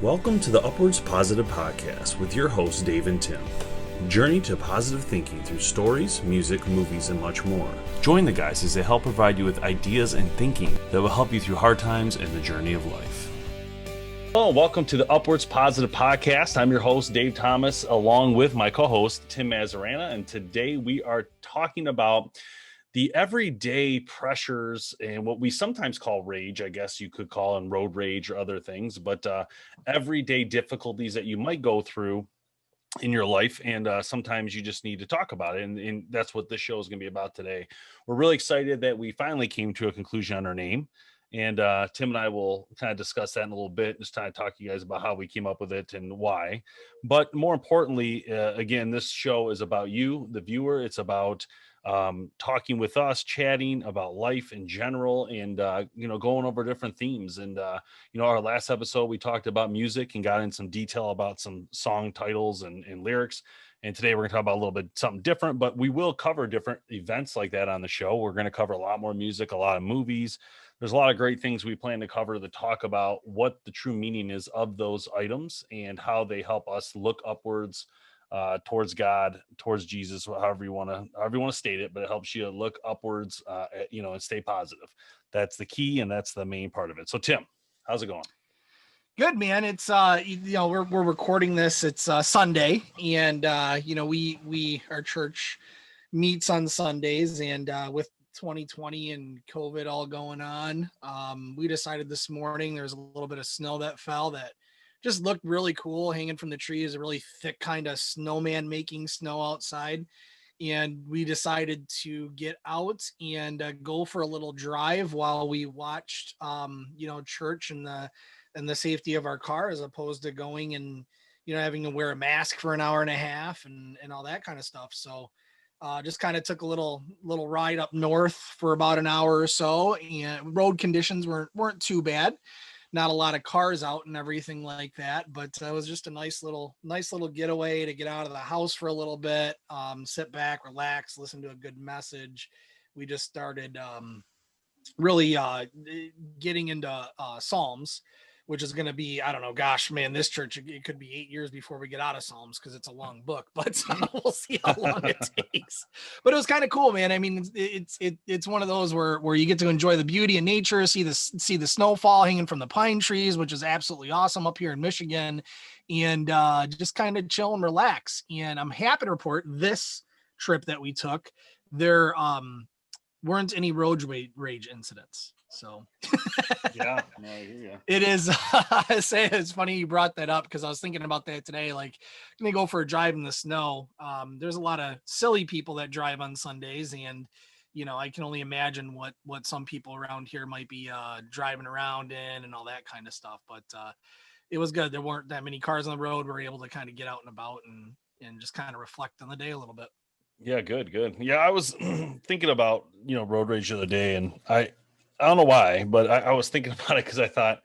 Welcome to the Upwards Positive Podcast with your hosts, Dave and Tim. Journey to positive thinking through stories, music, movies, and much more. Join the guys as they help provide you with ideas and thinking that will help you through hard times and the journey of life. Hello, welcome to the Upwards Positive Podcast. I'm your host, Dave Thomas, along with my co-host, Tim Mazarana, and today we are talking about the everyday pressures and what we sometimes call rage, I guess you could call and road rage or other things, but everyday difficulties that you might go through in your life. And sometimes you just need to talk about it. And that's what this show is going to be about today. We're really excited that we finally came to a conclusion on our name. And Tim and I will kind of discuss that in a little bit, just kind of talk to you guys about how we came up with it and why. But more importantly, again, this show is about you, the viewer. It's about talking with us, chatting about life in general, and going over different themes. And our last episode we talked about music and got in some detail about some song titles and lyrics. And today we're going to talk about a little bit something different, but we will cover different events like that on the show. We're going to cover a lot more music, a lot of movies. There's a lot of great things we plan to cover to talk about what the true meaning is of those items and how they help us look upwards towards God, towards Jesus, however you want to state it, but it helps you look upwards, and stay positive. That's the key, and that's the main part of it. So, Tim, how's it going? Good, man. It's we're recording this. It's Sunday, and we our church meets on Sundays, and with 2020 and COVID all going on, we decided this morning there's a little bit of snow that fell that just looked really cool hanging from the trees, a really thick kind of snowman making snow outside. And we decided to get out and go for a little drive while we watched, church in the safety of our car, as opposed to going and, having to wear a mask for an hour and a half and all that kind of stuff. So just kind of took a little ride up north for about an hour or so, and road conditions weren't too bad. Not a lot of cars out and everything like that, but it was just a nice little getaway to get out of the house for a little bit, sit back, relax, listen to a good message. We just started really getting into Psalms, which is going to be, I don't know, gosh, man, this church, it could be 8 years before we get out of Psalms because it's a long book, but we'll see how long it takes. But it was kind of cool, man. I mean, it's one of those where you get to enjoy the beauty of nature, see the snowfall hanging from the pine trees, which is absolutely awesome up here in Michigan, and just kind of chill and relax. And I'm happy to report this trip that we took, there weren't any road rage incidents. So Yeah, no, I hear you. It is. I say it's funny you brought that up because I was thinking about that today. Like, gonna go for a drive in the snow. There's a lot of silly people that drive on Sundays, and I can only imagine what some people around here might be driving around in and all that kind of stuff. But it was good. There weren't that many cars on the road. We were able to kind of get out and about and just kind of reflect on the day a little bit. Yeah, good. Yeah, I was thinking about road rage the other day, and I don't know why, but I was thinking about it because I thought,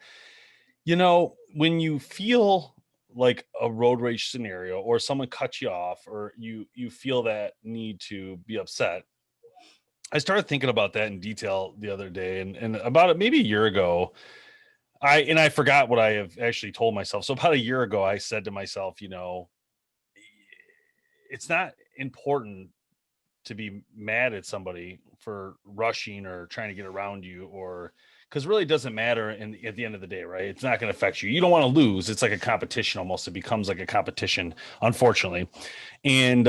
when you feel like a road rage scenario or someone cuts you off or you feel that need to be upset, I started thinking about that in detail the other day, and about it maybe a year ago, I forgot what I have actually told myself. So about a year ago, I said to myself, it's not important to be mad at somebody for rushing or trying to get around you, or because really it doesn't matter at the end of the day, right? It's not going to affect you. You don't want to lose. It's like a competition almost. It becomes like a competition, unfortunately. And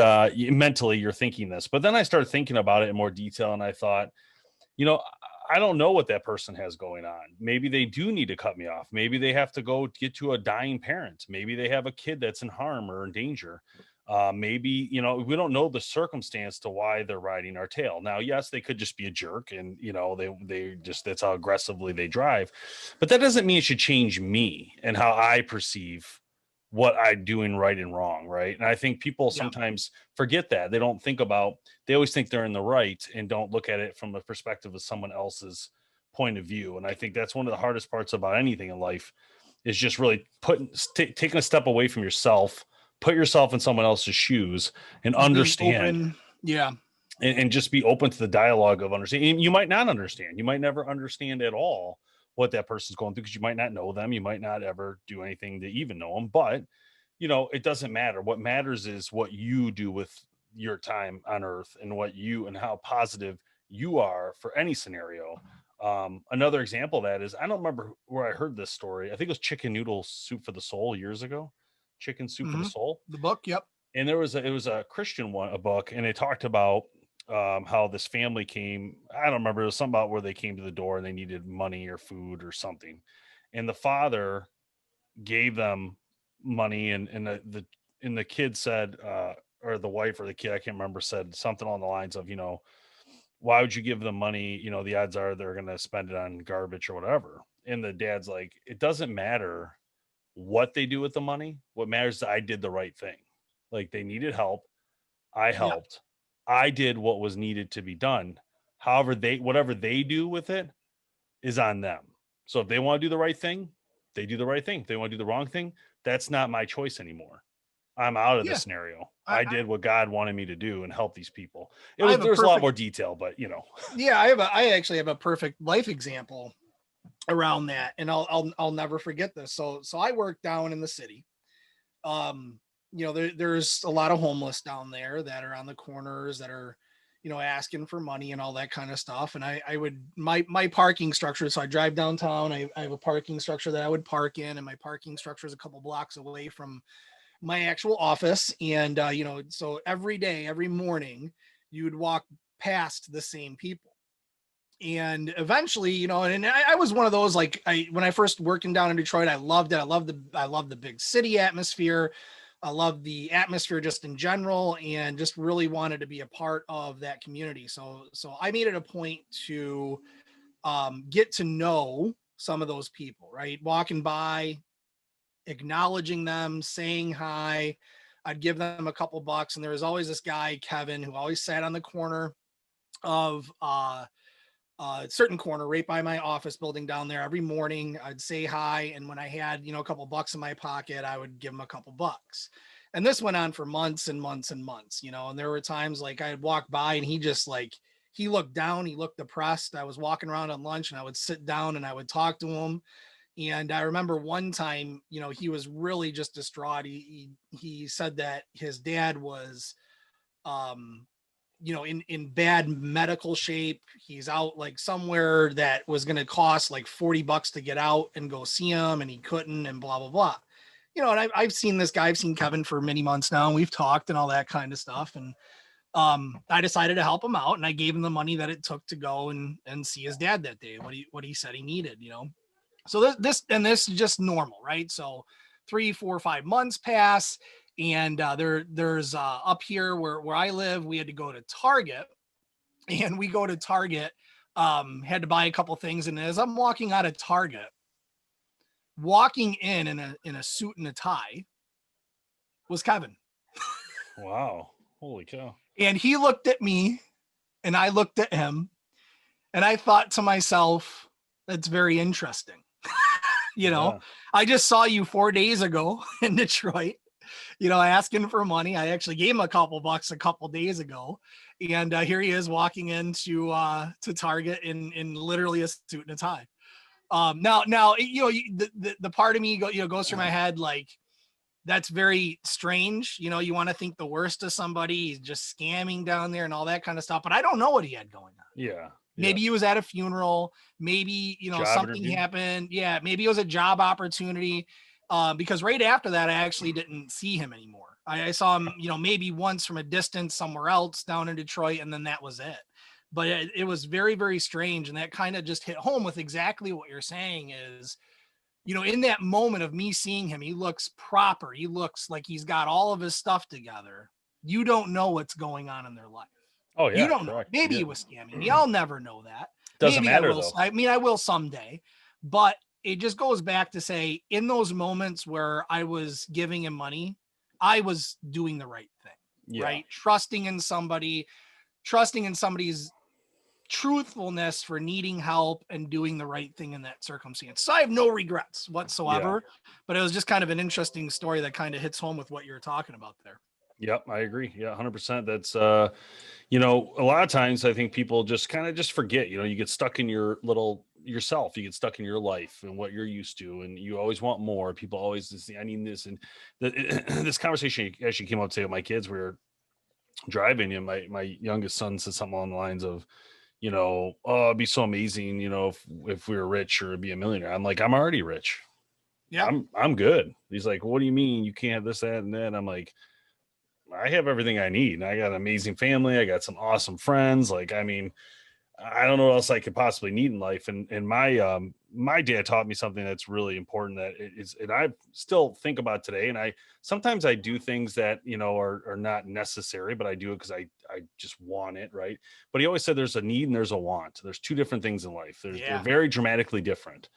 mentally you're thinking this, but then I started thinking about it in more detail, and I thought, I don't know what that person has going on. Maybe they do need to cut me off. Maybe they have to go get to a dying parent. Maybe they have a kid that's in harm or in danger. Maybe, we don't know the circumstance to why they're riding our tail. Now, yes, they could just be a jerk and, they just, that's how aggressively they drive, but that doesn't mean it should change me and how I perceive what I'm doing right and wrong. Right. And I think people sometimes forget that. They don't think about, they always think they're in the right and don't look at it from the perspective of someone else's point of view. And I think that's one of the hardest parts about anything in life is just really taking a step away from yourself, put yourself in someone else's shoes and understand. And just be open to the dialogue of understanding. You might not understand. You might never understand at all what that person's going through, because you might not know them. You might not ever do anything to even know them, but it doesn't matter. What matters is what you do with your time on earth, and what you and how positive you are for any scenario. Another example of that is, I don't remember where I heard this story. I think it was Chicken Noodle Soup for the Soul years ago. Chicken Soup for the Soul. The book. Yep. And it was a Christian one, a book, and they talked about how this family came. I don't remember. It was something about where they came to the door and they needed money or food or something, and the father gave them money, and the kid said, or the wife or the kid, I can't remember, said something along the lines of, why would you give them money? The odds are they're going to spend it on garbage or whatever. And the dad's like, it doesn't matter what they do with the money. What matters is I did the right thing. Like, they needed help. I helped. I did what was needed to be done. However, whatever they do with it is on them. So if they want to do the right thing, they do the right thing. If they want to do the wrong thing, that's not my choice anymore. I'm out of the scenario. I did what God wanted me to do and help these people. There's a lot more detail, but Yeah, I actually have a perfect life example around that, and I'll never forget this. So I work down in the city. There's a lot of homeless down there that are on the corners that are, asking for money and all that kind of stuff. And I would, my parking structure. So I drive downtown. I have a parking structure that I would park in, and my parking structure is a couple blocks away from my actual office. And, so every day, every morning, you would walk past the same people. And eventually, and I was one of those, like, when I first working down in Detroit, I loved it. I loved the big city atmosphere. I loved the atmosphere just in general, and just really wanted to be a part of that community. So I made it a point to get to know some of those people, right? Walking by, acknowledging them, saying hi. I'd give them a couple bucks. And there was always this guy, Kevin, who always sat on the corner of a certain corner right by my office building down there. Every morning I'd say hi. And when I had, a couple bucks in my pocket, I would give him a couple bucks. And this went on for months and months and months, and there were times like I'd walk by and he just like, he looked down, he looked depressed. I was walking around on lunch and I would sit down and I would talk to him. And I remember one time, he was really just distraught. He said that his dad was, in bad medical shape. He's out like somewhere that was going to cost like $40 to get out and go see him, and he couldn't, and blah, blah, blah. And I've seen this guy, I've seen Kevin for many months now, and we've talked and all that kind of stuff. And I decided to help him out, and I gave him the money that it took to go and see his dad that day, what he said he needed, So this is just normal, right? So 3, 4, 5 months pass, and there's up here where I live, we had to go to Target, and we go to Target, had to buy a couple things, and as I'm walking out of Target, walking in a suit and a tie was Kevin. Wow, holy cow! And he looked at me, and I looked at him, and I thought to myself, that's very interesting. I just saw you 4 days ago in Detroit, asking for money. I actually gave him a couple bucks a couple days ago. And here he is walking into to Target in literally a suit and a tie. Now, the part of me goes through my head, like, that's very strange. You want to think the worst of somebody. He's just scamming down there and all that kind of stuff. But I don't know what he had going on. Yeah. Maybe he was at a funeral. Maybe, something happened. Yeah. Maybe it was a job opportunity. Because right after that, I actually didn't see him anymore. I saw him, maybe once from a distance somewhere else down in Detroit, and then that was it. But it was very, very strange. And that kind of just hit home with exactly what you're saying is, in that moment of me seeing him, he looks proper. He looks like he's got all of his stuff together. You don't know what's going on in their life. Oh, yeah. You don't know. Maybe he was scamming me. I'll never know that. Doesn't Maybe matter, I will. though. I mean, I will someday. But it just goes back to say, in those moments where I was giving him money, I was doing the right thing, right? Trusting in somebody's truthfulness for needing help and doing the right thing in that circumstance. So I have no regrets whatsoever, but it was just kind of an interesting story that kind of hits home with what you're talking about there. Yep, I agree. Yeah, 100%. That's, a lot of times I think people just kind of just forget, you get stuck in your little yourself. You get stuck in your life and what you're used to, and you always want more. People always say, I need this. And this conversation actually came up today with my kids. We were driving, and my youngest son said something along the lines of, oh, it'd be so amazing, if we were rich or be a millionaire. I'm like, I'm already rich. Yeah. I'm good. He's like, what do you mean you can't have this, that, and that? I'm like, I have everything I need. I got an amazing family. I got some awesome friends. Like, I mean, I don't know what else I could possibly need in life. And my dad taught me something that's really important, that is, and I still think about today. And sometimes I do things that, are not necessary, but I do it because I just want it. Right. But he always said there's a need and there's a want. There's two different things in life. They're very dramatically different.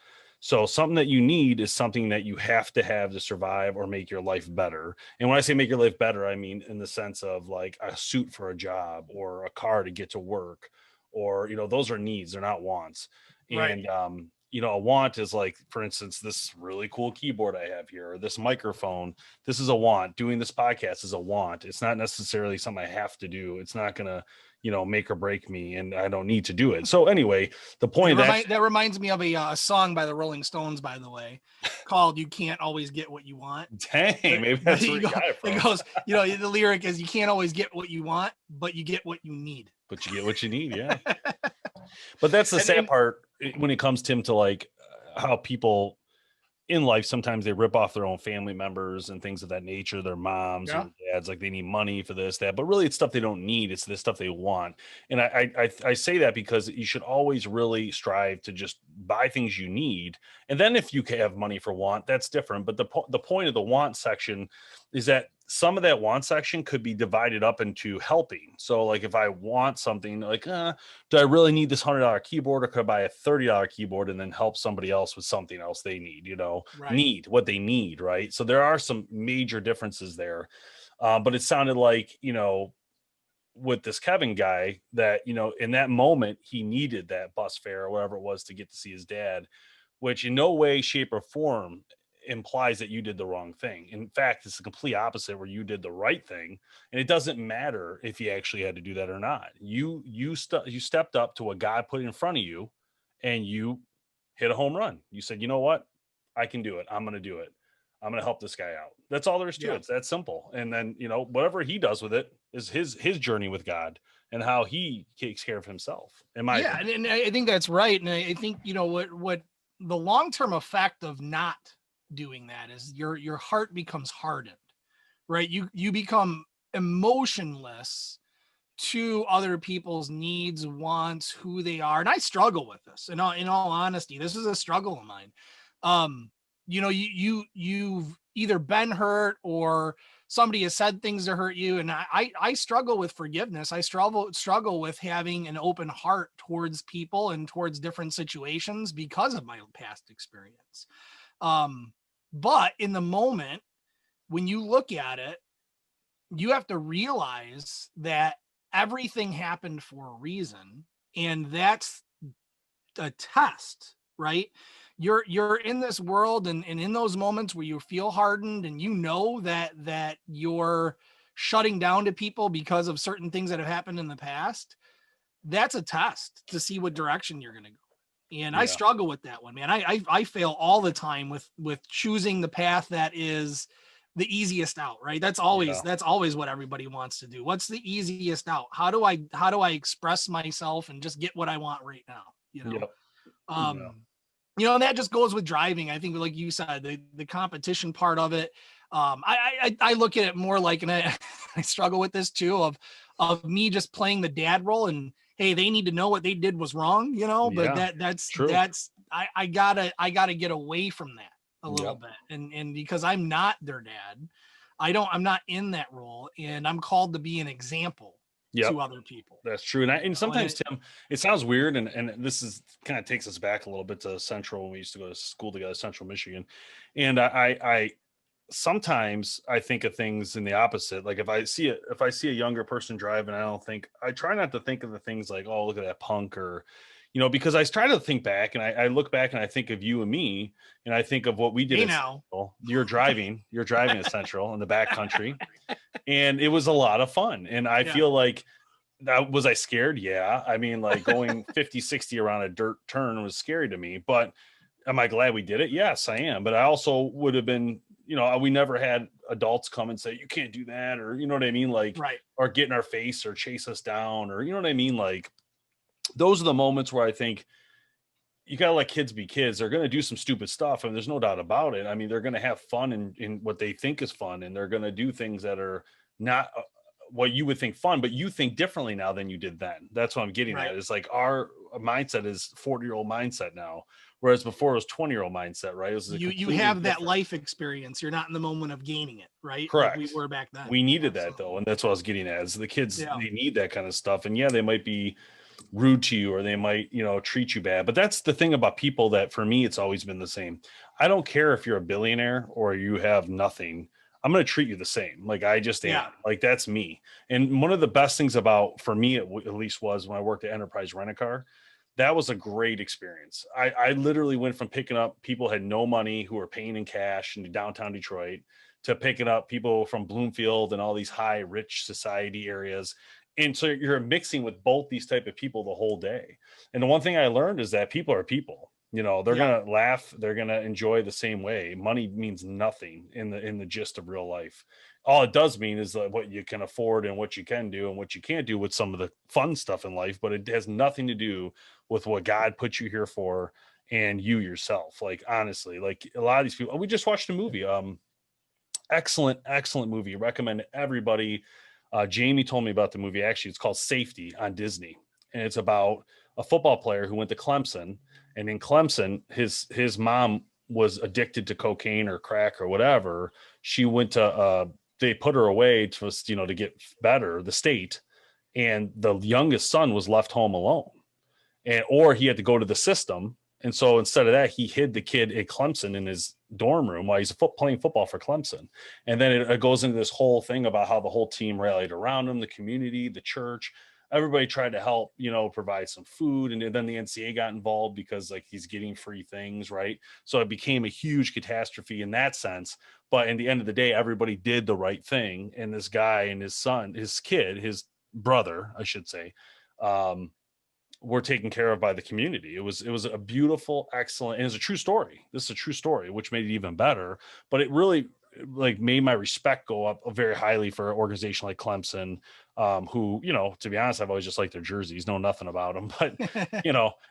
So something that you need is something that you have to survive or make your life better. And when I say make your life better, I mean in the sense of like a suit for a job or a car to get to work, or, those are needs. They're not wants. Right. And, a want is like, for instance, this really cool keyboard I have here, or this microphone. This is a want. Doing this podcast is a want. It's not necessarily something I have to do. It's not going to, make or break me, and I don't need to do it. So anyway, the point that reminds me of a song by the Rolling Stones, by the way, called "You Can't Always Get What You Want." Dang, maybe that's where you got it from. It goes, the lyric is, "You can't always get what you want, but you get what you need." But you get what you need, yeah. But that's the sad part when it comes, Tim, to like how people in life, sometimes they rip off their own family members and things of that nature, their moms and dads, like they need money for this, that, but really it's stuff they don't need. It's this stuff they want. And I say that because you should always really strive to just buy things you need. And then if you have money for want, that's different. But the point of the want section is that some of that want section could be divided up into helping. So like if I want something like, do I really need this $100 keyboard, or could I buy a $30 keyboard and then help somebody else with something else they need, need what they need. Right. So there are some major differences there. But it sounded like, with this Kevin guy that, in that moment, he needed that bus fare or whatever it was to get to see his dad, which in no way, shape, or form implies that you did the wrong thing. In fact, it's the complete opposite, where you did the right thing. And it doesn't matter if you actually had to do that or not. You stepped up to what God put in front of you, and you hit a home run. You said, you know what? I can do it. I'm going to do it. I'm going to help this guy out. That's all there is to it. It's that simple. And then, whatever he does with it is his journey with God and how he takes care of himself. And I think that's right. And I think, what the long-term effect of not doing that is your heart becomes hardened, right? You become emotionless to other people's needs, wants, who they are. And I struggle with this. In all honesty, this is a struggle of mine. You've either been hurt or somebody has said things to hurt you. And I struggle with forgiveness. I struggle with having an open heart towards people and towards different situations because of my past experience. But in the moment, when you look at it, you have to realize that everything happened for a reason. And that's a test, right? You're in this world, and in those moments where you feel hardened and that you're shutting down to people because of certain things that have happened in the past, that's a test to see what direction you're going to go. And I struggle with that one, man. I fail all the time with choosing the path that is the easiest out, right? That's always what everybody wants to do. What's the easiest out? How do I express myself and just get what I want right now? And that just goes with driving. I think, like you said, the competition part of it. I look at it more like, and I struggle with this too, of me just playing the dad role, and hey, they need to know what they did was wrong, but that's true. I gotta get away from that a little bit. And because I'm not their dad, I'm not in that role, and I'm called to be an example to other people. That's true. And sometimes, Tim, it sounds weird. And this is kind of takes us back a little bit to Central, when we used to go to school together, Central Michigan. And I sometimes I think of things in the opposite. Like if I see a younger person driving, I try not to think of the things like, oh, look at that punk, or, because I try to think back, and I look back and I think of you and me, and I think of what we did. You're driving at Central in the back country, and it was a lot of fun. And I feel like That was I scared? Yeah. I mean, like going 50, 60 around a dirt turn was scary to me, but am I glad we did it? Yes, I am. But I also would have been, we never had adults come and say, you can't do that, or you know what I mean? Like, Right. or get in our face or chase us down, or you know what I mean? Like, those are the moments where I think you gotta let kids be kids. They're gonna do some stupid stuff, and there's no doubt about it. I mean, they're gonna have fun in what they think is fun, and they're gonna do things that are not what you would think fun, but you think differently now than you did then. That's what I'm getting Right. at. It's like our mindset is 40-year-old mindset now, whereas before it was 20-year-old mindset, right? It was a You completely have that different. life experience. You're not in the moment of gaining it, right? Like we Correct. were back then. We needed that though, Absolutely. and that's what I was getting at. Is the kids Yeah. they need that kind of stuff, and yeah, they might be rude to you or they might treat you bad, but that's the thing about people that for me it's always been the same. I don't care if you're a billionaire or you have nothing. I'm going to treat you the same. Like I just am. Yeah. Like that's me. And one of the best things about for me at least was when I worked at Enterprise Rent a Car. That was a great experience. I literally went from picking up people had no money who were paying in cash in downtown Detroit to picking up people from Bloomfield and all these high rich society areas. And so you're mixing with both these type of people the whole day. And the one thing I learned is that people are people. They're Yeah. gonna laugh, they're gonna enjoy the same way. Money means nothing in the gist of real life. All it does mean is that what you can afford and what you can do and what you can't do with some of the fun stuff in life, but it has nothing to do with what God put you here for and you yourself. Like honestly, like a lot of these people, we just watched a movie. Excellent movie. Recommend everybody. Jamie told me about the movie. Actually, it's called Safety on Disney, and it's about a football player who went to Clemson, and in Clemson, his mom was addicted to cocaine or crack or whatever. She went to they put her away to get better, the state, and the youngest son was left home alone, or he had to go to the system. And so instead of that, he hid the kid at Clemson in his dorm room while he's playing football for Clemson. And then it goes into this whole thing about how the whole team rallied around him, the community, the church, everybody tried to help, provide some food. And then the NCAA got involved because like he's getting free things, right? So it became a huge catastrophe in that sense. But in the end of the day, everybody did the right thing. And this guy and his son, his kid, his brother, I should say, were taken care of by the community. It was a beautiful, excellent, and it's a true story. This is a true story, which made it even better. But it really like made my respect go up very highly for an organization like Clemson, who, to be honest, I've always just liked their jerseys, know nothing about them. But,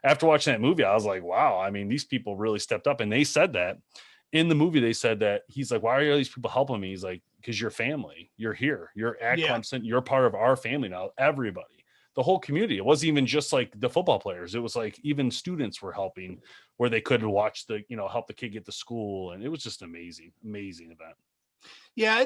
after watching that movie, I was like, wow, I mean, these people really stepped up. And they said that in the movie, they said that he's like, why are all these people helping me? He's like, because you're family, you're here, you're at Yeah. Clemson, you're part of our family now, everybody. The whole community. It wasn't even just like the football players. It was like even students were helping where they could watch help the kid get to school. And it was just amazing event. Yeah.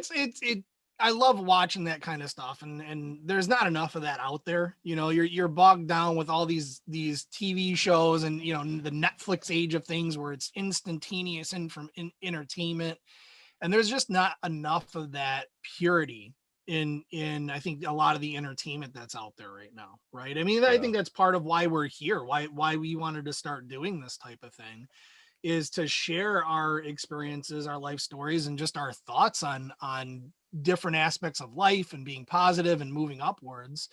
I love watching that kind of stuff. And there's not enough of that out there. You're bogged down with all these TV shows and, the Netflix age of things where it's instantaneous entertainment. And there's just not enough of that purity in I think a lot of the entertainment that's out there right now, right? I mean, I think that's part of why we're here, why we wanted to start doing this type of thing, is to share our experiences, our life stories, and just our thoughts on different aspects of life and being positive and moving upwards.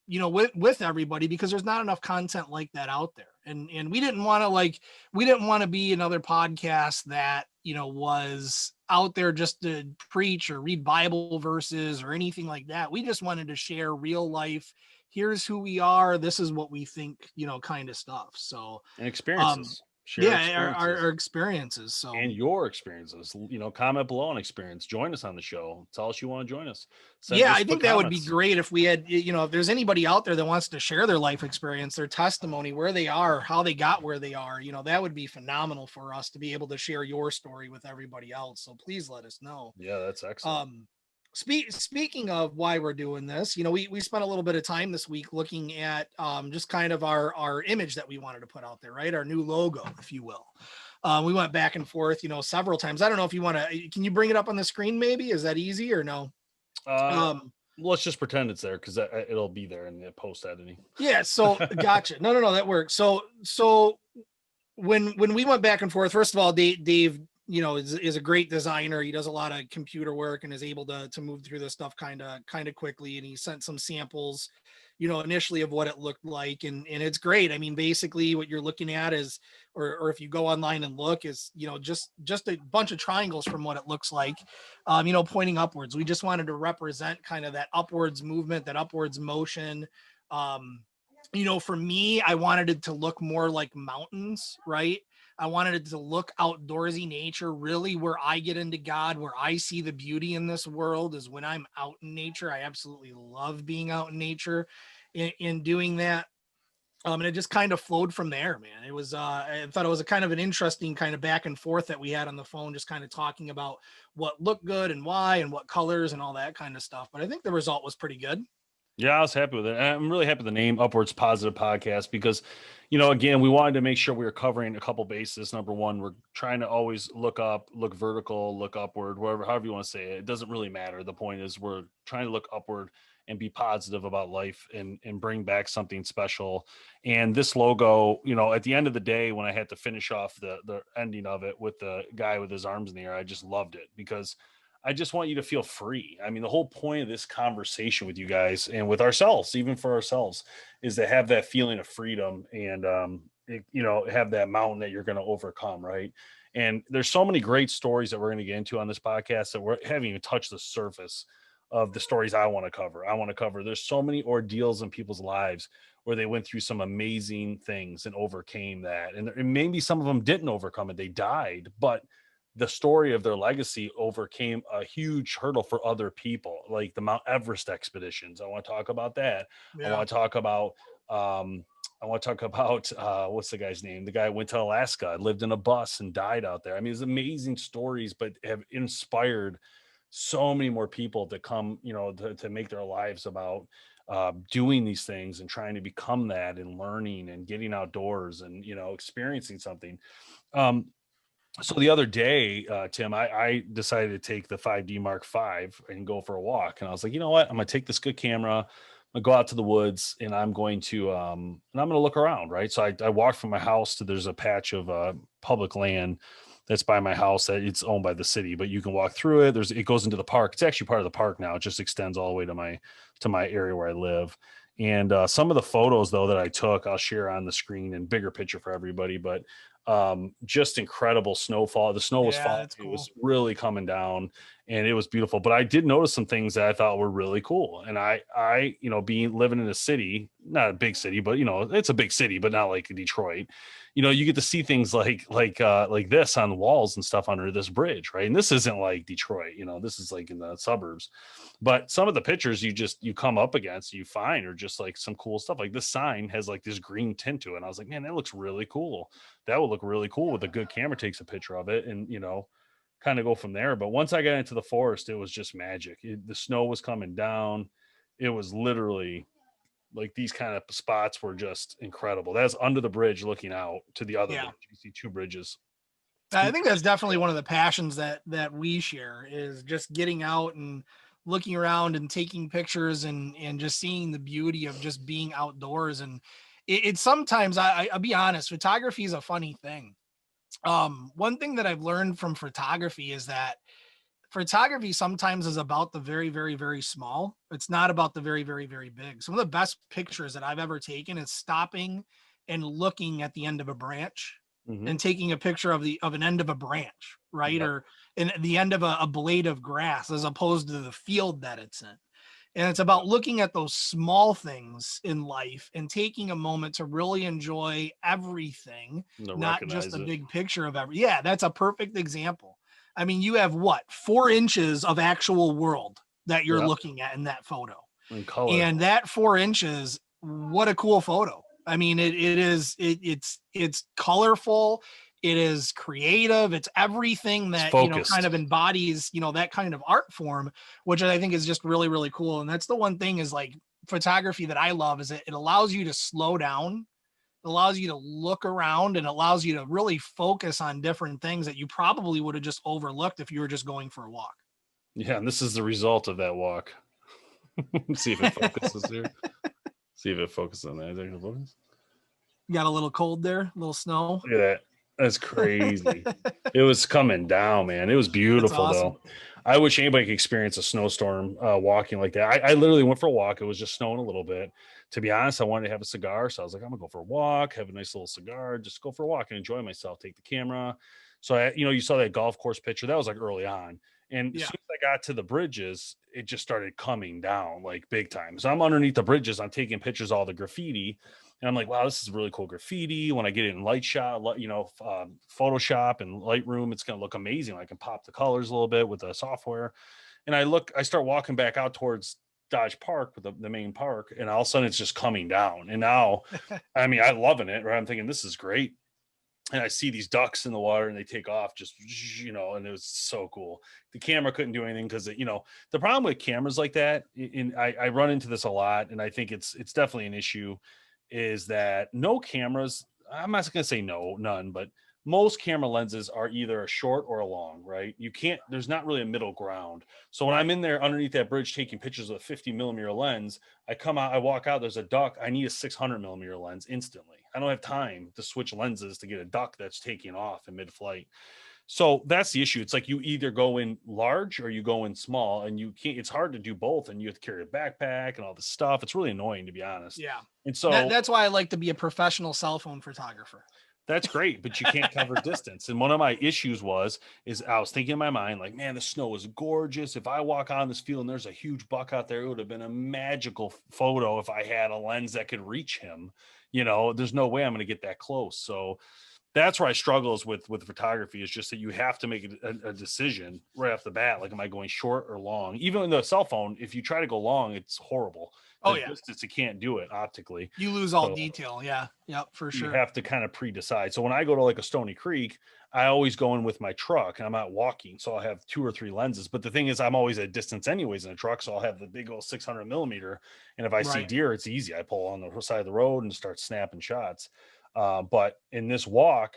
With everybody, because there's not enough content like that out there. And we didn't want to be another podcast that, was out there just to preach or read Bible verses or anything like that. We just wanted to share real life. Here's who we are. This is what we think, kind of stuff. So, and experiences. Our experiences. So, and your experiences, comment below on experience. Join us on the show. Tell us you want to join us. I think that would be great if we had, if there's anybody out there that wants to share their life experience, their testimony, where they are, how they got where they are, that would be phenomenal for us to be able to share your story with everybody else. So please let us know. Yeah, that's excellent. Speaking of why we're doing this, we spent a little bit of time this week looking at just kind of our image that we wanted to put out there, right? Our new logo, if you will. We went back and forth, several times. I don't know if you want to, can you bring it up on the screen? Maybe, is that easy or no? Let's just pretend it's there because it'll be there in the post editing. Yeah. So gotcha. No, that works. So when we went back and forth, first of all, Dave is a great designer. He does a lot of computer work and is able to move through this stuff kind of quickly. And he sent some samples, initially of what it looked like. And it's great. I mean, basically what you're looking at is, or if you go online and look, is, just a bunch of triangles from what it looks like, pointing upwards. We just wanted to represent kind of that upwards movement, that upwards motion. For me, I wanted it to look more like mountains, right? I wanted it to look outdoorsy nature, really where I get into God, where I see the beauty in this world is when I'm out in nature. I absolutely love being out in nature in doing that. And it just kind of flowed from there, man. It was, I thought it was a kind of an interesting kind of back and forth that we had on the phone, just kind of talking about what looked good and why and what colors and all that kind of stuff. But I think the result was pretty good. Yeah, I was happy with it. I'm really happy with the name Upwards Positive Podcast because, again, we wanted to make sure we were covering a couple bases. Number one, we're trying to always look up, look vertical, look upward, however you want to say it. It doesn't really matter. The point is we're trying to look upward and be positive about life and bring back something special. And this logo, at the end of the day, when I had to finish off the ending of it with the guy with his arms in the air, I just loved it because I just want you to feel free. I mean, the whole point of this conversation with you guys and with ourselves, even for ourselves, is to have that feeling of freedom and, have that mountain that you're going to overcome. Right. And there's so many great stories that we're going to get into on this podcast that we haven't even touched the surface of the stories I want to cover. There's so many ordeals in people's lives where they went through some amazing things and overcame that. And maybe some of them didn't overcome it. They died, but the story of their legacy overcame a huge hurdle for other people, like the Mount Everest expeditions. I want to talk about that. Yeah. I want to talk about what's the guy's name? The guy went to Alaska, lived in a bus and died out there. I mean, it's amazing stories, but have inspired so many more people to come, to make their lives about doing these things and trying to become that and learning and getting outdoors and, experiencing something. So the other day, Tim, I decided to take the 5D Mark V and go for a walk. And I was like, you know what? I'm going to take this good camera. I'm going to go out to the woods and I'm going to look around. Right. So I walked from my house to, there's a patch of public land that's by my house that it's owned by the city, but you can walk through it. It goes into the park. It's actually part of the park now. It just extends all the way to my area where I live. And some of the photos though that I took, I'll share on the screen and bigger picture for everybody, but just incredible snowfall. The snow was falling. Cool. It was really coming down and it was beautiful, but I did notice some things that I thought were really cool. And I living in a city, not a big city, but it's a big city, but not like Detroit, you get to see things like this on the walls and stuff under this bridge. Right. And this isn't like Detroit, this is like in the suburbs, but some of the pictures you come up against, you find are just like some cool stuff. Like this sign has like this green tint to it. And I was like, man, that looks really cool. That would look really cool with a good camera takes a picture of it and, kind of go from there. But once I got into the forest, it was just magic. The snow was coming down. It was literally like these kind of spots were just incredible. That's under the bridge looking out to the other bridge. You see two bridges. I think that's definitely one of the passions that we share is just getting out and looking around and taking pictures and just seeing the beauty of just being outdoors. And it's sometimes I'll be honest, photography is a funny thing. One thing that I've learned from photography is that photography sometimes is about the very, very, very small. It's not about the very, very, very big. Some of the best pictures that I've ever taken is stopping and looking at the end of a branch and taking a picture of an end of a branch, right? Yep. Or in the end of a blade of grass as opposed to the field that it's in. And it's about looking at those small things in life and taking a moment to really enjoy everything, not just a big picture of every. Yeah, that's a perfect example. I mean, you have 4 inches of actual world that you're looking at in that photo. In color. And that 4 inches, what a cool photo. I mean, it's colorful. It is creative. It's everything that, kind of embodies, that kind of art form, which I think is just really, really cool. And that's the one thing is like photography that I love is it allows you to slow down. It allows you to look around and allows you to really focus on different things that you probably would have just overlooked if you were just going for a walk. Yeah. And this is the result of that walk. See if it focuses here. See if it focuses on that. Is there no focus? You got a little cold there, a little snow. Look at that. That's crazy. It was coming down, man. It was It's beautiful awesome. though. I wish anybody could experience a snowstorm walking like that. I literally went for a walk. It was just snowing a little bit. To be honest, I wanted to have a cigar. So I was like, I'm gonna go for a walk, have a nice little cigar, just go for a walk and enjoy myself, take the camera. So you saw that golf course picture. That was like early on. And as Yeah. soon as I got to the bridges, it just started coming down like big time. So I'm underneath the bridges. I'm taking pictures of all the graffiti. And I'm like, wow, this is really cool graffiti. When I get it in light shot, Photoshop and Lightroom, it's going to look amazing. I can pop the colors a little bit with the software. And I start walking back out towards Dodge Park with the main park. And all of a sudden it's just coming down. And now, I mean, I'm loving it, right? I'm thinking this is great. And I see these ducks in the water and they take off just, and it was so cool. The camera couldn't do anything because, the problem with cameras like that, and I run into this a lot, and I think it's definitely an issue, is that no cameras, I'm not going to say no, none, but most camera lenses are either a short or a long, right? There's not really a middle ground. So when I'm in there underneath that bridge taking pictures with a 50 millimeter lens, I come out, I walk out, there's a duck. I need a 600 millimeter lens instantly. I don't have time to switch lenses to get a duck that's taking off in mid flight. So that's the issue. It's like you either go in large or you go in small, and you can't, it's hard to do both. And you have to carry a backpack and all this stuff. It's really annoying, to be honest. Yeah. And so That's why I like to be a professional cell phone photographer. that's great, but you can't cover distance. And one of my issues is I was thinking in my mind, like, man, the snow is gorgeous. If I walk on this field and there's a huge buck out there, it would have been a magical photo if I had a lens that could reach him. There's no way I'm going to get that close. So that's where I struggle is with photography, is just that you have to make a decision right off the bat. Like, am I going short or long? Even in the cell phone, if you try to go long, it's horrible. Oh The yeah. distance, you can't do it optically. You lose all So detail. Yeah. Yep. For you sure. have to kind of pre-decide. So when I go to like a Stony Creek, I always go in with my truck, and I'm out walking. So I'll have 2 or 3 lenses. But the thing is, I'm always at distance anyways in a truck. So I'll have the big old 600 millimeter. And if I see Right. deer, it's easy. I pull on the side of the road and start snapping shots. But in this walk,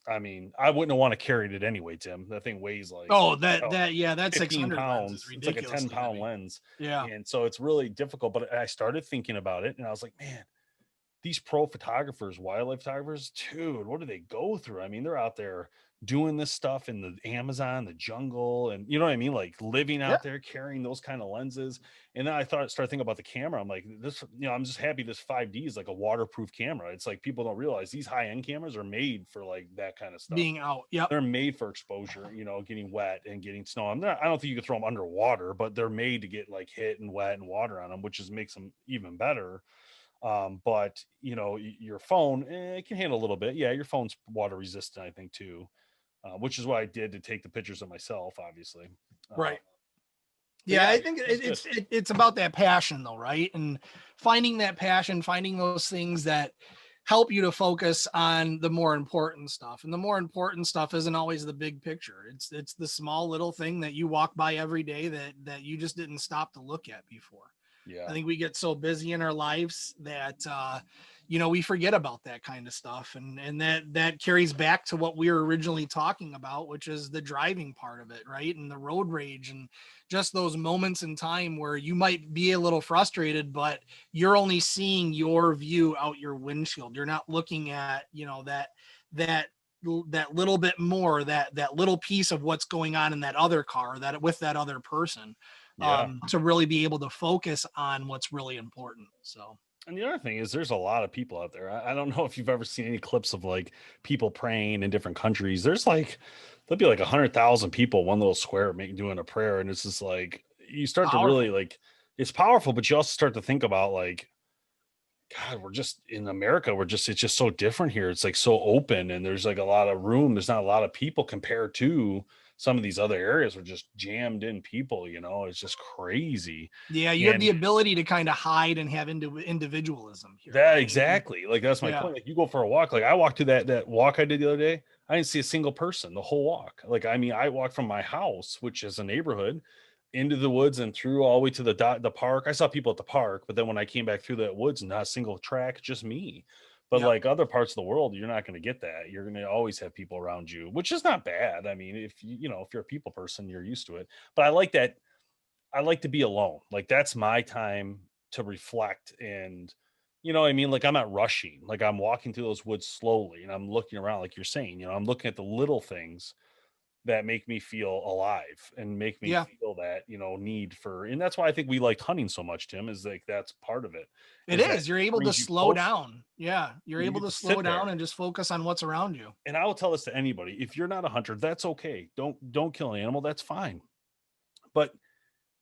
I mean, I wouldn't want to carry it anyway, Tim. That thing weighs like Oh, oh, that 15 600 lens is pounds. It's like a 10 ridiculously pound heavy. lens. Yeah. And so it's really difficult. But I started thinking about it, and I was like, man, these pro photographers, wildlife photographers, dude, what do they go through? I mean, they're out there doing this stuff in the Amazon, the jungle, and you know what I mean? Like living Yeah. out there carrying those kind of lenses. And then started thinking about the camera. I'm like, this, I'm just happy this 5D is like a waterproof camera. It's like people don't realize these high-end cameras are made for like that kind of stuff. Being out. Yep. They're made for exposure, getting wet and getting snow. I don't think you could throw them underwater, but they're made to get like hit and wet and water on them, which makes them even better. But your phone, it can handle a little bit. Yeah, your phone's water resistant, I think too, which is what I did to take the pictures of myself, obviously. Right. But Yeah, yeah, I think it's about that passion though, right? And finding that passion, finding those things that help you to focus on the more important stuff. And the more important stuff isn't always the big picture. It's the small little thing that you walk by every day that you just didn't stop to look at before. yeah, I think we get so busy in our lives that we forget about that kind of stuff, and that carries back to what we were originally talking about, which is the driving part of it, right? And the road rage, and just those moments in time where you might be a little frustrated, but you're only seeing your view out your windshield. You're not looking at that that little bit more, that little piece of what's going on in that other car, that with that other person, yeah. to really be able to focus on what's really important. So And the other thing is, there's a lot of people out there. I don't know if you've ever seen any clips of like people praying in different countries. There'll be like 100,000 people, one little square, doing a prayer, and it's just like you start to really powerful. like. It's powerful, but you also start to think about like, God, we're just in America. It's just so different here. It's like so open, and there's like a lot of room. There's not a lot of people compared to some of these other areas were just jammed in people. It's just crazy. Yeah, you have the And ability to kind of hide and have individualism here, that right? And exactly, like that's my yeah, point. Like you go for a walk. Like I walked to that walk I did the other day. I didn't see a single person the whole walk. Like I mean, I walked from my house, which is a neighborhood, into the woods and through all the way to the park. I saw people at the park, but then when I came back through that woods, not a single track, just me. But yep, like other parts of the world, you're not going to get that. You're going to always have people around you, which is not bad. I mean, if if you're a people person, you're used to it. But I like that. I like to be alone. Like that's my time to reflect and You know what I mean? Like I'm not rushing, like I'm walking through those woods slowly and I'm looking around, like you're saying, I'm looking at the little things that make me feel alive and make me Yeah, feel that, need for, and that's why I think we liked hunting so much, Tim, is like that's part of it, it is that is. it You're able to brings you slow closer. down. Yeah, you're You able get to to slow sit down there. and just focus on what's around you. And I will tell this to anybody. If you're not a hunter, that's okay. Don't kill an animal. That's fine. But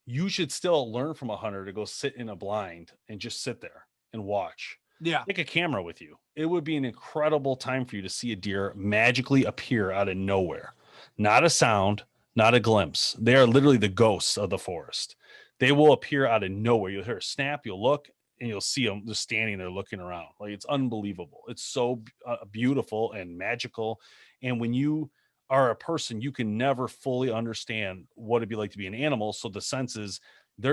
you should still learn from a hunter to go sit in a blind and just sit there and watch. Yeah, Take a camera with you. It would be an incredible time for you to see a deer magically appear out of nowhere. Not a sound, not a glimpse. They are literally the ghosts of the forest. They will appear out of nowhere. You'll hear a snap, you'll look, and you'll see them just standing there looking around. Like it's unbelievable. It's so beautiful and magical. And when you are a person, you can never fully understand what it'd be like to be an animal. So their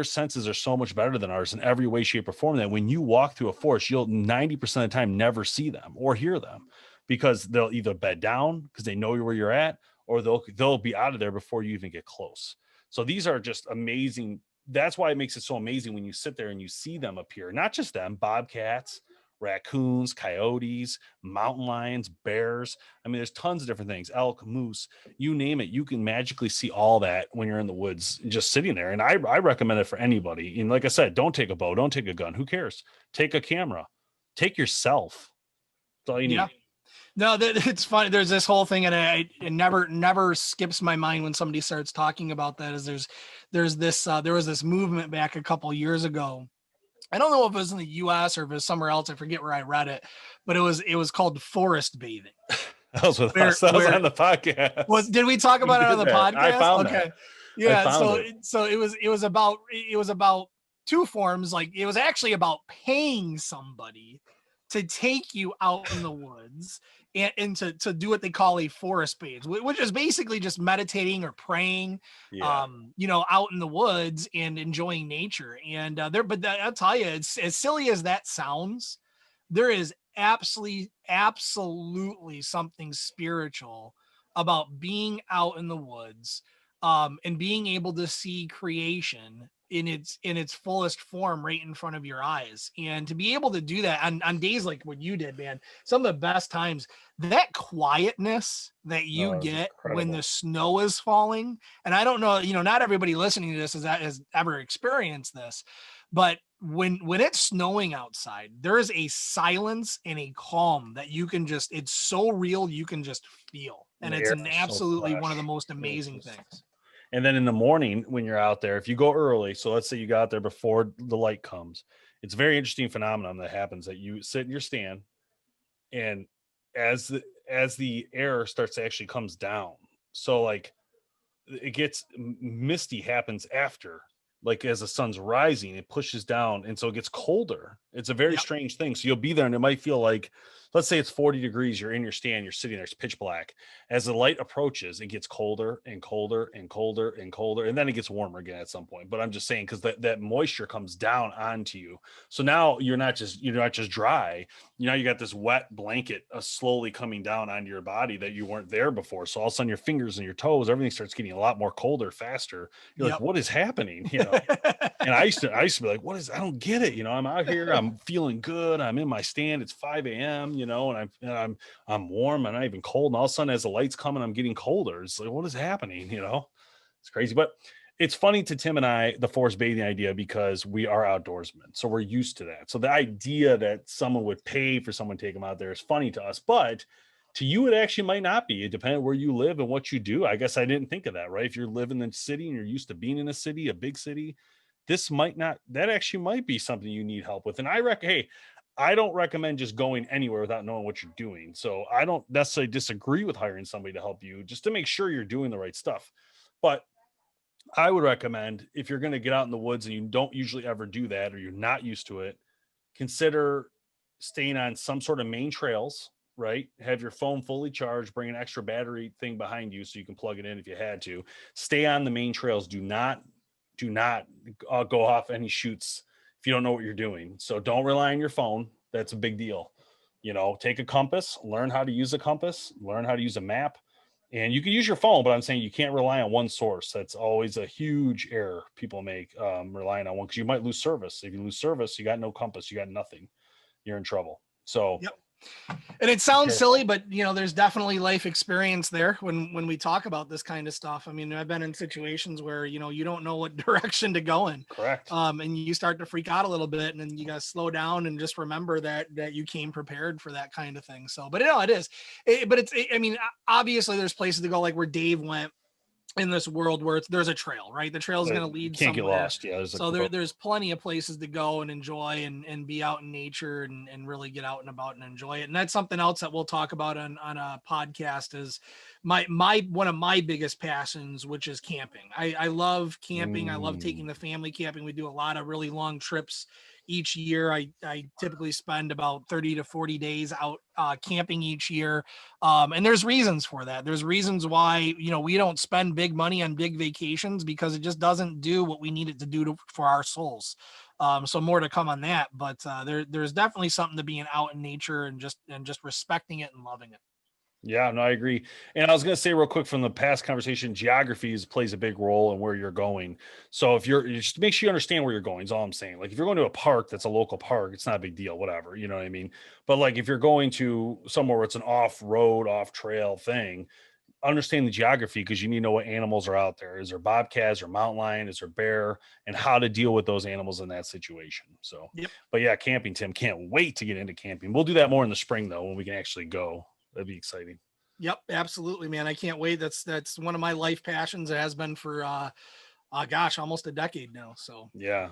senses are so much better than ours in every way, shape, or form that when you walk through a forest, you'll 90% of the time never see them or hear them because they'll either bed down because they know where you're at, or they'll be out of there before you even get close. So these are just amazing. That's why it makes it so amazing when you sit there and you see them appear, not just them, bobcats, raccoons, coyotes, mountain lions, bears. I mean, there's tons of different things, elk, moose, you name it. You can magically see all that when you're in the woods just sitting there. And I recommend it for anybody. And like I said, don't take a bow, don't take a gun. Who cares? Take a camera, take yourself. That's all you yeah. need. No, it's funny. There's this whole thing, and it never skips my mind when somebody starts talking about that. Is there's this there was this movement back a couple years ago. I don't know if it was in the U.S. or if it was somewhere else. I forget where I read it, but it was called forest bathing. That was with Where us. That was where on the was podcast. did we talk We about it on did the that. I podcast? found that. Okay, I yeah. found So it. so it was about two forms. Like it was actually about paying somebody to take you out in the woods and to do what they call a forest bathe, which is basically just meditating or praying, Yeah. out in the woods and enjoying nature. And I'll tell you, it's as silly as that sounds, there is absolutely something spiritual about being out in the woods, and being able to see creation in its fullest form right in front of your eyes, and to be able to do that on days like what you did, man. Some of the best times, that quietness that you Oh, it was get when the incredible. snow is falling. And I don't know, not everybody listening to this has ever experienced this, but when it's snowing outside, there is a silence and a calm that you can just, it's so real, you can just feel. And And the it's air an is so absolutely one of the fresh. most It's amazing just, things. and then in the morning when you're out there, if you go early, so let's say you got out there before the light comes, it's a very interesting phenomenon that happens that you sit in your stand, and as the air starts to actually comes down, so like it gets misty happens after, like as the sun's rising it pushes down and so it gets colder. It's a very Yep. strange thing. So you'll be there and it might feel like, let's say it's 40 degrees, you're in your stand, you're sitting there, it's pitch black. As the light approaches it gets colder and colder and colder and colder, and then it gets warmer again at some point. But I'm just saying because that moisture comes down onto you, so now you're not just dry. You got this wet blanket slowly coming down onto your body that you weren't there before. So all of a sudden your fingers and your toes, everything starts getting a lot more colder faster. You're like, Yep. what is happening? And I used to be like, what is, I don't get it. I'm out here, I'm feeling good. I'm in my stand. It's 5 a.m., and I'm warm. I'm not even cold. And all of a sudden, as the lights come and I'm getting colder, it's like, what is happening? It's crazy. But it's funny to Tim and I, the forest bathing idea, because we are outdoorsmen. So we're used to that. So the idea that someone would pay for someone to take them out there is funny to us. But to you, it actually might not be. It depends where you live and what you do. I guess I didn't think of that, right? If you're living in the city and you're used to being in a city, a big city, this might not, that actually might be something you need help with. And hey, I don't recommend just going anywhere without knowing what you're doing. So I don't necessarily disagree with hiring somebody to help you just to make sure you're doing the right stuff. But I would recommend, if you're going to get out in the woods and you don't usually ever do that, or you're not used to it, consider staying on some sort of main trails, right? Have your phone fully charged, bring an extra battery thing behind you so you can plug it in if you had to. Stay on the main trails. Do not go off any shoots if you don't know what you're doing. So don't rely on your phone. That's a big deal. Take a compass, learn how to use a compass, learn how to use a map. And you can use your phone, but I'm saying you can't rely on one source. That's always a huge error people make, relying on one, because you might lose service. If you lose service, you got no compass, you got nothing. you're in trouble. So yep. And it sounds silly, but there's definitely life experience there when we talk about this kind of stuff. I mean, I've been in situations where, you don't know what direction to go in. Correct. And you start to freak out a little bit, and then you got to slow down and just remember that you came prepared for that kind of thing. So, but it is, I mean, obviously there's places to go, like where Dave went in this world where there's a trail, right? The trail is going to lead can't somewhere. Get lost. Yeah. So there's plenty of places to go and enjoy and be out in nature and really get out and about and enjoy it. And that's something else that we'll talk about on a podcast is my one of my biggest passions, which is camping. I love camping. I love taking the family camping. We do a lot of really long trips each year. I typically spend about 30 to 40 days out camping each year. And there's reasons for that. There's reasons why, we don't spend big money on big vacations because it just doesn't do what we need it to do for our souls. So more to come on that, but there's definitely something to being out in nature and just respecting it and loving it. Yeah, no, I agree. And I was going to say real quick from the past conversation, geography plays a big role in where you're going. So if you just make sure you understand where you're going is all I'm saying. Like if you're going to a park, that's a local park, it's not a big deal, whatever, you know what I mean? But like if you're going to somewhere where it's an off-road, off-trail thing, understand the geography because you need to know what animals are out there. Is there bobcats or mountain lion? Is there bear? And how to deal with those animals in that situation. So, yep. But yeah, camping, Tim, can't wait to get into camping. We'll do that more in the spring though, when we can actually go. That'd be exciting. Yep, absolutely, man. I can't wait. That's one of my life passions. It has been for almost a decade now. So yeah.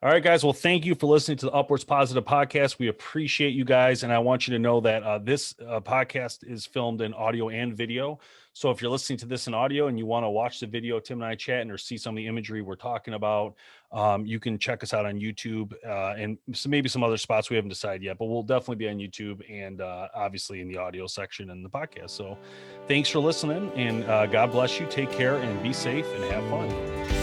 All right, guys. Well, thank you for listening to the Upwards Positive Podcast. We appreciate you guys. And I want you to know that this podcast is filmed in audio and video. So if you're listening to this in audio and you want to watch the video, Tim and I chatting or see some of the imagery we're talking about, you can check us out on YouTube and maybe some other spots we haven't decided yet, but we'll definitely be on YouTube and obviously in the audio section in the podcast. So thanks for listening and God bless you. Take care and be safe and have fun.